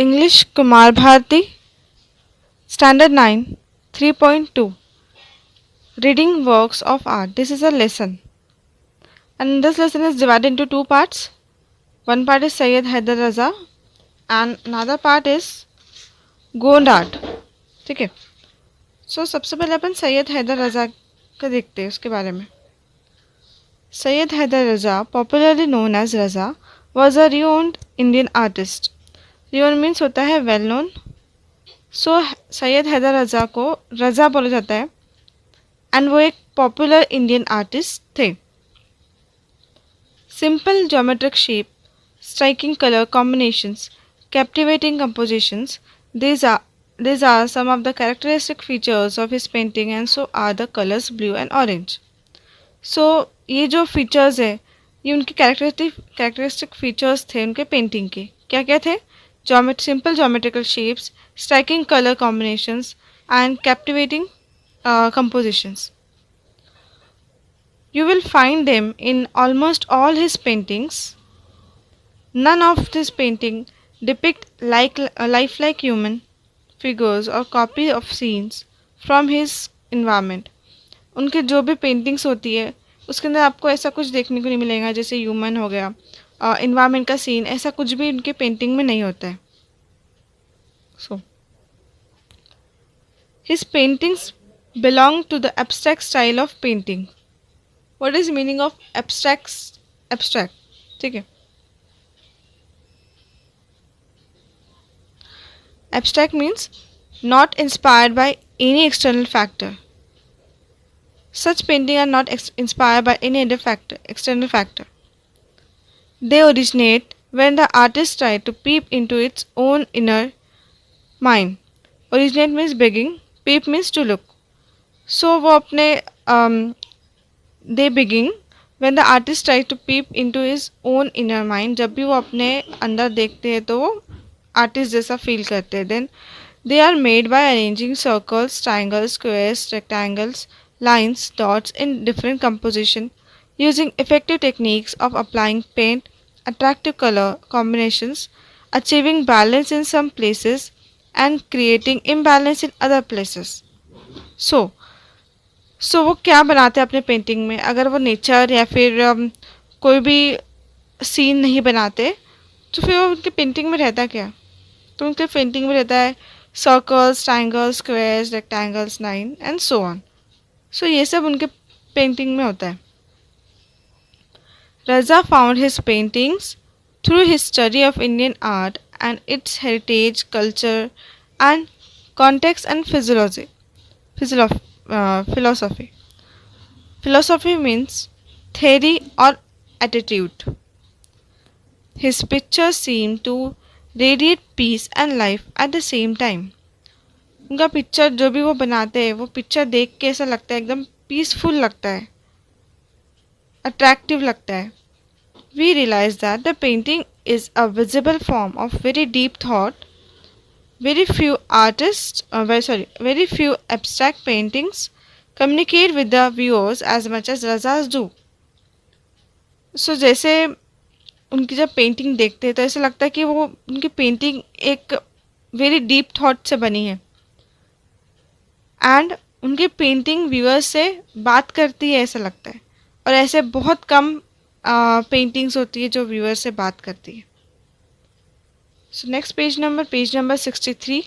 English Kumar Bharati, Standard 9, 3.2. Reading works of art. This is a lesson. And this lesson is divided into two parts. One part is Sayyid Haider Raza and another part is Gond art. ठीक है. सो सबसे पहले अपन सैयद हैदर रज़ा का देखते हैं उसके बारे में. Syed Haider Raza, popularly known as Raza, was a renowned Indian artist. Renown means होता है well known. So Syed Haider Raza को रज़ा बोला जाता है एंड वो एक पॉपुलर इंडियन आर्टिस्ट थे. Simple geometric shape, striking colour combinations, captivating compositions, these are some of the characteristic features of his painting, and so are the colors blue and orange. So ये जो features है ये उनके characteristic features थे उनके painting के. क्या क्या थे? Simple geometrical shapes, striking color combinations and captivating compositions. You will find them in almost all his paintings. None of this painting depict lifelike human figures or copy of scenes from his environment. उनके जो भी paintings होती है उसके अंदर आपको ऐसा कुछ देखने को नहीं मिलेगा जैसे ह्यूमन हो गया, इन्वायरमेंट का सीन, ऐसा कुछ भी उनके पेंटिंग में नहीं होता है. So his paintings belong to the abstract style of painting. What is meaning of abstract? ठीक है. Abstract means not inspired by any external factor. Such paintings are not inspired by any other external factor. They originate when the artist tries to peep into its own inner mind. Originate means begin, peep means to look. So वो अपने they begin when the artist tries to peep into his own inner mind. जब भी वो अपने अंदर देखते हैं तो वो आर्टिस्ट जैसा फील करते हैं. Then they are made by arranging circles, triangles, squares, rectangles, lines, dots in different composition using effective techniques of applying paint, attractive colour combinations, achieving balance in some places and creating imbalance in other places. So वो क्या बनाते हैं अपने painting में? अगर वो nature या फिर कोई भी सीन नहीं बनाते तो फिर वो उनके पेंटिंग में रहता क्या? तो उनके पेंटिंग में रहता है circles, triangles, squares, rectangles, line and so on. So ये सब उनके पेंटिंग में होता है. Raza found his paintings through his study of Indian art and its heritage, culture and context and philosophy. Philosophy means theory or attitude. His pictures seem to radiate peace and life at the same time. उनका picture जो भी वो बनाते हैं वो picture देख के ऐसा लगता है एकदम पीसफुल लगता है, अट्रैक्टिव लगता है. We realize that the painting is a visible form of very deep thought. Very few abstract paintings communicate with the viewers as much as Raza's do. So जैसे उनकी जब पेंटिंग देखते हैं तो ऐसा लगता है कि वो उनकी पेंटिंग एक वेरी डीप थॉट से बनी है एंड उनकी पेंटिंग व्यूअर्स से बात करती है ऐसा लगता है. और ऐसे बहुत कम पेंटिंग्स होती है जो व्यूअर्स से बात करती है. So next page number 63.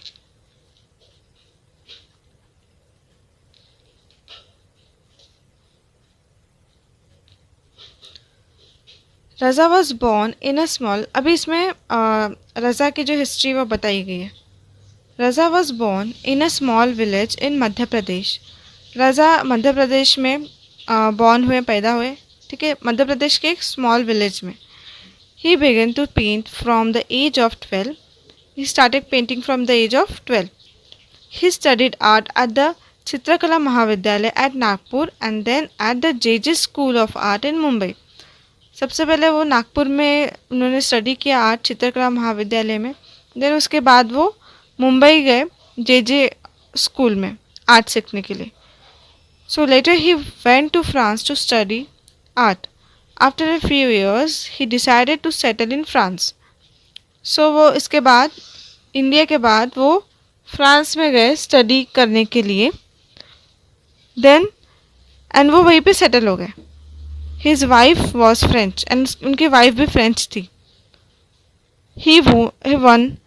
Raza was born in a small. अभी इसमें रज़ा की जो हिस्ट्री वो बताई गई है. Raza was born in a small village in Madhya Pradesh. Raza Madhya Pradesh में बॉर्न हुए, पैदा हुए. ठीक है, मध्य प्रदेश के एक स्मॉल विलेज में. He began to paint from the age of 12. He started painting from the age of 12. He studied art at the Chitrakala Mahavidyalaya at Nagpur and then at the J school of art in Mumbai. सबसे पहले वो नागपुर में उन्होंने study किया art चित्रकला महाविद्यालय में. Then उसके बाद वो मुंबई गए जे स्कूल में आर्ट सीखने के लिए. So later he went to France to study art. After a few years he decided to settle in France. So वो इसके बाद इंडिया के बाद वो फ्रांस में गए स्टडी करने के लिए। देन एंड वो वहीं पे सेटल हो गए। His wife was French and उनकी वाइफ भी फ्रेंच थी। ही one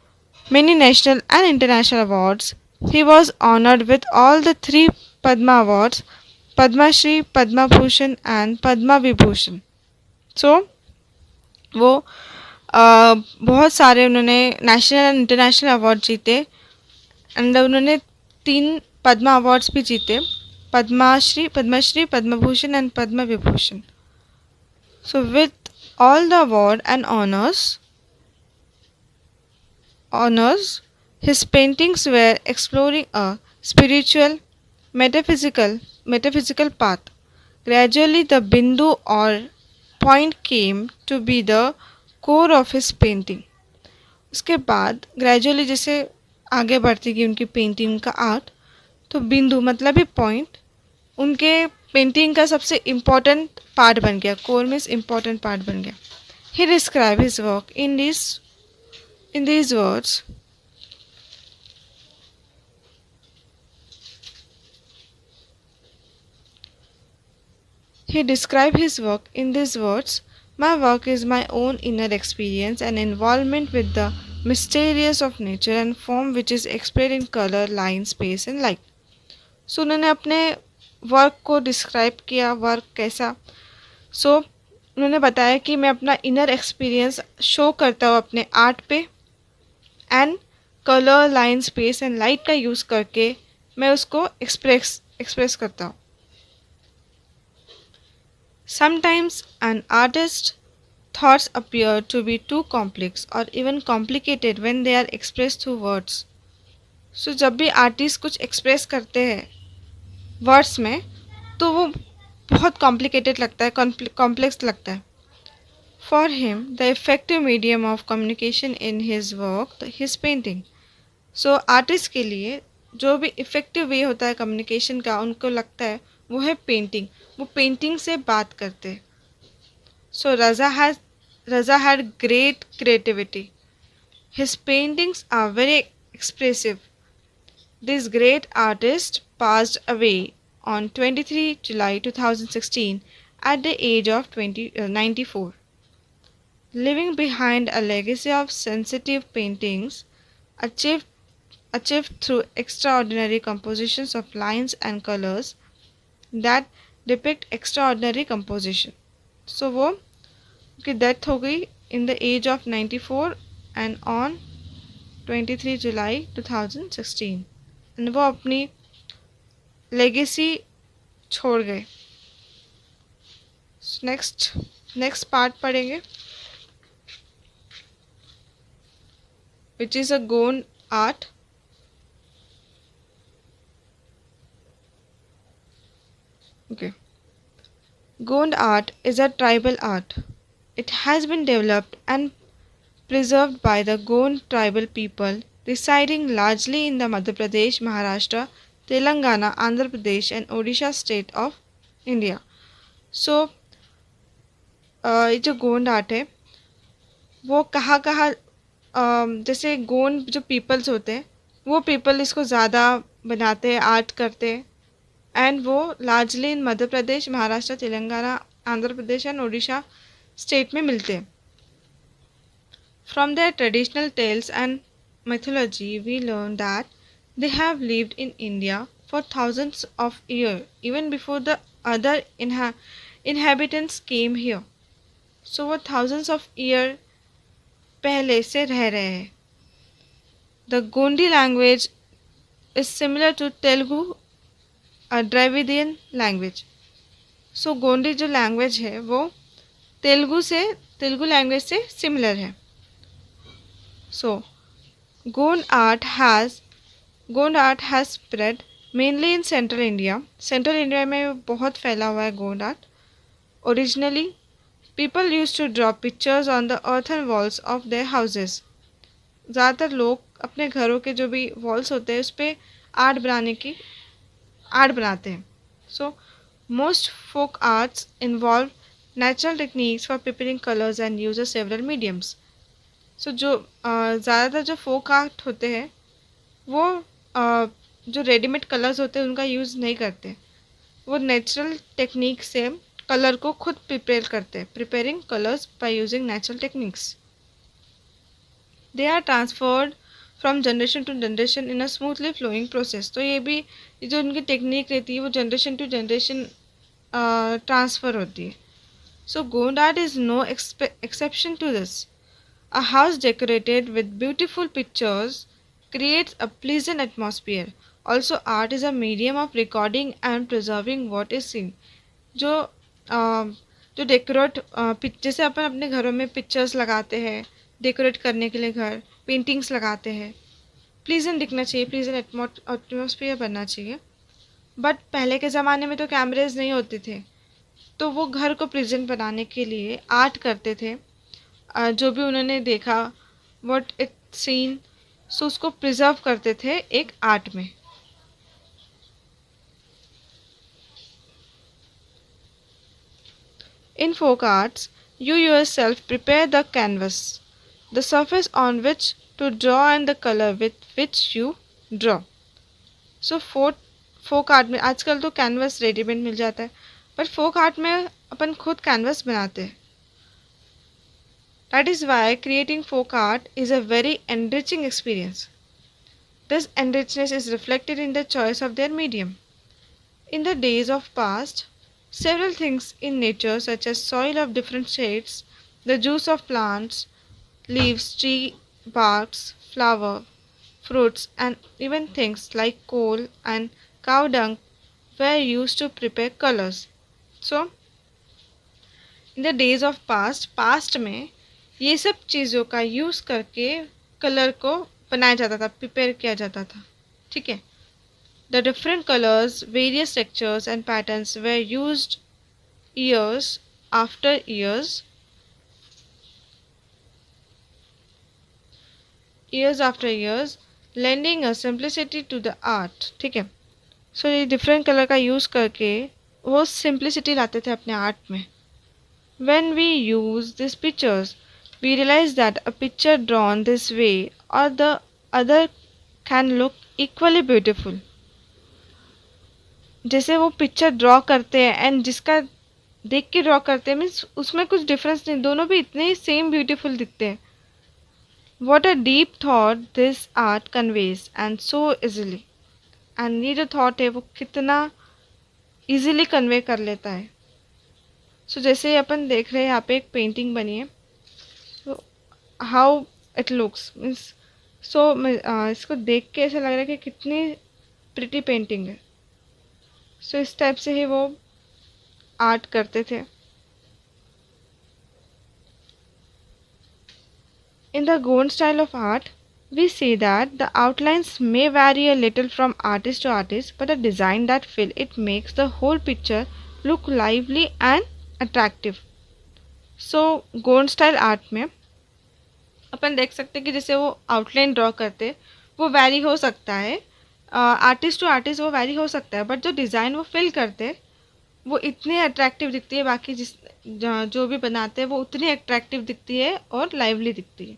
many national and international awards. He was honored with all the three Padma Awards, Padma Shri, Padma Bhushan and Padma Vibhushan. So वो बहुत सारे उन्होंने national and international award जीते and उन्होंने 3 Padma awards भी जीते, Padmashri, Padmashri, Padma Bhushan and Padma Vibhushan. So with all the award and honors, his paintings were exploring a spiritual, metaphysical path. Gradually, the bindu or point came to be the core of his painting. उसके बाद gradually जैसे आगे बढ़ती गई उनकी painting का art, तो बिंदु मतलब ही पॉइंट उनके पेंटिंग का सबसे इम्पोर्टेंट पार्ट बन गया, कोर मीन्स इम्पोर्टेंट पार्ट बन गया. He describe his work in these words. He described his work in these words: "My work is my own inner experience and involvement with the mysterious of nature and form which is expressed in color, line, space and light." So उन्होंने अपने work को describe किया, work कैसा. सो उन्होंने बताया कि मैं अपना इनर एक्सपीरियंस शो करता हूँ अपने आर्ट पे and colour, line, space and light का यूज़ करके मैं उसको एक्सप्रेस करता हूँ. Sometimes an artist thoughts appear to be too complex और even complicated when they are express through words. So जब भी आर्टिस्ट कुछ एक्सप्रेस करते हैं वर्ड्स में तो वो बहुत कॉम्प्लिकेटेड लगता है, कॉम्प्लेक्स लगता है. For him, the effective medium of communication in his work, his painting. So artist के लिए जो भी इफ़ेक्टिव वे होता है कम्युनिकेशन का, उनको लगता है वो है पेंटिंग. वो पेंटिंग से बात करते हैं. So Raza had great creativity. His paintings are very expressive. This great artist passed away on 23 July 2016 at the age of 94. Leaving behind a legacy of sensitive paintings achieved through extraordinary compositions of lines and colors that depict extraordinary composition. So वो उनकी death हो गई in the age of 94 and on 23 July 2016. and वो अपनी legacy छोड़ गए. Next part पढ़ेंगे which is a Gond art. Okay. Gond art is a tribal art. It has been developed and preserved by the Gond tribal people residing largely in the Madhya Pradesh, Maharashtra, Telangana, Andhra Pradesh and Odisha state of India. So ये जो Gond art है वो कहाँ जैसे गोंड जो peoples होते हैं वो पीपल इसको ज़्यादा बनाते हैं, आर्ट करते हैं एंड वो largely in Madhya Pradesh, Maharashtra, Telangana, Andhra Pradesh and Orissa state में मिलते हैं. From there traditional tales and mythology we learn that they have lived in India for thousands of years even before the other inhabitants came here. So वो thousands of years पहले से रह रहे हैं. The Gondi language is similar to Telugu, a Dravidian language. So Gondi जो language है वो Telugu language से सिमिलर है. So Gond art has spread mainly in central India. Central India में बहुत फैला हुआ है Gond art. Originally, people used to draw pictures on the earthen walls of their houses. ज़्यादातर लोग अपने घरों के जो भी वॉल्स होते हैं उस पर आर्ट बनाते हैं. So most folk arts involve natural techniques for preparing colors and uses several mediums. सो जो ज़्यादातर जो फोक आर्ट होते हैं वो जो रेडीमेड कलर्स होते हैं उनका यूज़ नहीं करते, वो नेचुरल टेक्निक से कलर को खुद प्रिपेयर करते हैं, preparing colours by using natural techniques. They are transferred from generation to generation in a smoothly flowing process. तो ये जो उनकी टेक्निक रहती है वो जनरेशन टू जनरेशन ट्रांसफ़र होती है। So Gond art is no exception to this. A house decorated with beautiful pictures creates a pleasant atmosphere. Also, art is a medium of recording and preserving what is seen. जो जो decorate जैसे अपन अपने घरों में pictures लगाते हैं decorate करने के लिए, घर पेंटिंग्स लगाते हैं, प्लीजेंट दिखना चाहिए, प्लीजेंट एटमॉस्फेयर बनना चाहिए। बट पहले के ज़माने में तो कैमरेज नहीं होते थे, तो वो घर को प्रेजेंट बनाने के लिए आर्ट करते थे। जो भी उन्होंने देखा, व्हाट इट सीन, सो उसको प्रिजर्व करते थे एक आर्ट में। In folk arts you yourself prepare the canvas, the surface on which to draw and the color with which you draw. So folk art में आजकल तो कैनवस रेडीमेड मिल जाता है, बट फोक आर्ट में अपन खुद कैनवस बनाते हैं। That is why creating folk art is a very enriching experience. This enrichness is reflected in the choice of their medium. In the days of past, several things in nature, such as soil of different shades, the juice of plants, leaves, tree barks, flower, fruits, and even things like coal and cow dung were used to prepare colors. So, in the days of past में ये सब चीज़ों का use करके colour को बनाया जाता था, प्रिपेयर किया जाता था। ठीक है। The different colors, various textures and patterns were used years after years lending a simplicity to the art. ठीक है। सो ये डिफरेंट कलर का यूज़ करके वो सिंप्लिसिटी लाते थे अपने आर्ट में। When we use these pictures, we realize that a picture drawn this way or the other can look equally beautiful. जैसे वो पिक्चर ड्रॉ करते हैं एंड जिसका देख के ड्रॉ करते हैं मीन्स उसमें कुछ डिफरेंस नहीं, दोनों भी इतने ही सेम ब्यूटीफुल दिखते हैं। What a deep thought this art conveys and so easily. And ये जो थॉट है वो कितना इजीली कन्वे कर लेता है। सो जैसे अपन देख रहे हैं यहाँ पे एक पेंटिंग बनी है, तो how it looks means so इसको देख के ऐसा लग रहा है कि कितनी प्रिटी पेंटिंग है। सो इस टाइप से ही वो आर्ट करते थे। In the Gond style of art, we see that the outlines may vary a little from artist to artist, but the design that fill it makes the whole picture look lively and attractive. So Gond style art में अपन देख सकते हैं कि जैसे वो outline draw करते वो vary हो सकता है, आर्टिस्ट टू आर्टिस्ट वो वैरी हो सकता है, बट जो डिज़ाइन वो फिल करते वो इतनी अट्रैक्टिव दिखती है, बाकी जो भी बनाते हैं वो उतनी अट्रैक्टिव दिखती है और लाइवली दिखती है।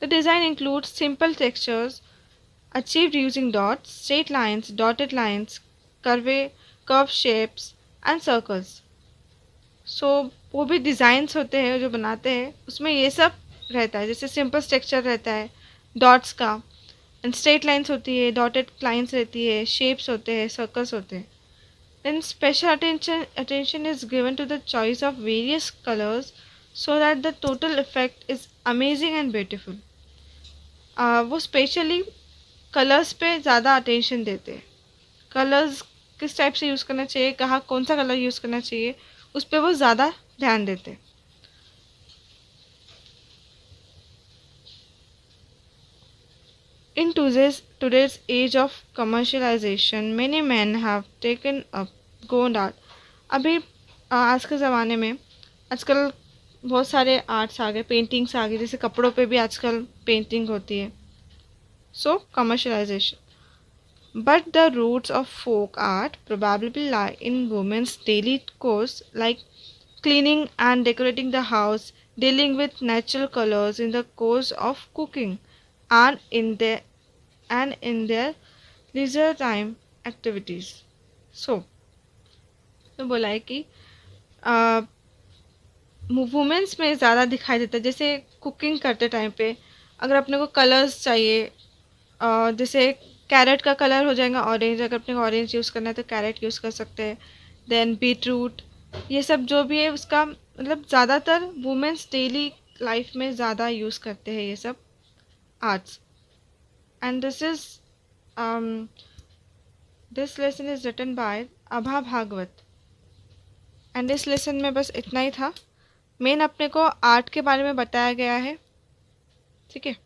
The design include simple textures achieved using dots, straight lines, dotted lines, curve shapes and circles. So वो भी डिज़ाइंस होते हैं जो बनाते हैं उसमें ये सब रहता है, जैसे सिंपल टेक्सचर रहता है डॉट्स का, एंड स्ट्रेट लाइन्स होती है, डॉटेड लाइन्स रहती है, शेप्स होते हैं, सर्कल्स होते हैं। Then special attention is given to the choice of various colors so that the total effect is amazing and beautiful. वो स्पेशली कलर्स पे ज़्यादा अटेंशन देते हैं, कलर्स किस टाइप से यूज़ करना चाहिए, कहाँ कौन सा कलर यूज़ करना चाहिए, उस पर वो ज़्यादा ध्यान देते हैं। In today's age of commercialization, many men have taken up Gond art. अभी आज के ज़माने में आजकल बहुत सारे आर्ट्स आ गए, पेंटिंग्स आ गई, जैसे कपड़ों पे भी आजकल पेंटिंग होती है। So commercialisation. But the roots of folk art probably lie in women's daily chores like cleaning and decorating the house, dealing with natural colors in the course of cooking and in their leisure time activities. So तो बोला है कि women's में ज़्यादा दिखाई देता है, जैसे कुकिंग करते टाइम पे अगर अपने को कलर्स चाहिए, जैसे कैरेट का कलर हो जाएगा ऑरेंज, अगर अपने को ऑरेंज यूज़ करना है तो कैरेट यूज़ कर सकते हैं। देन बीट रूट, ये सब जो भी है उसका मतलब ज़्यादातर वुमेंस डेली लाइफ में ज़्यादा यूज़ करते हैं ये सब arts. And this lesson is written by Abha Bhagwat. And इस लेसन में बस इतना ही था, मेन अपने को आर्ट के बारे में बताया गया है। ठीक है।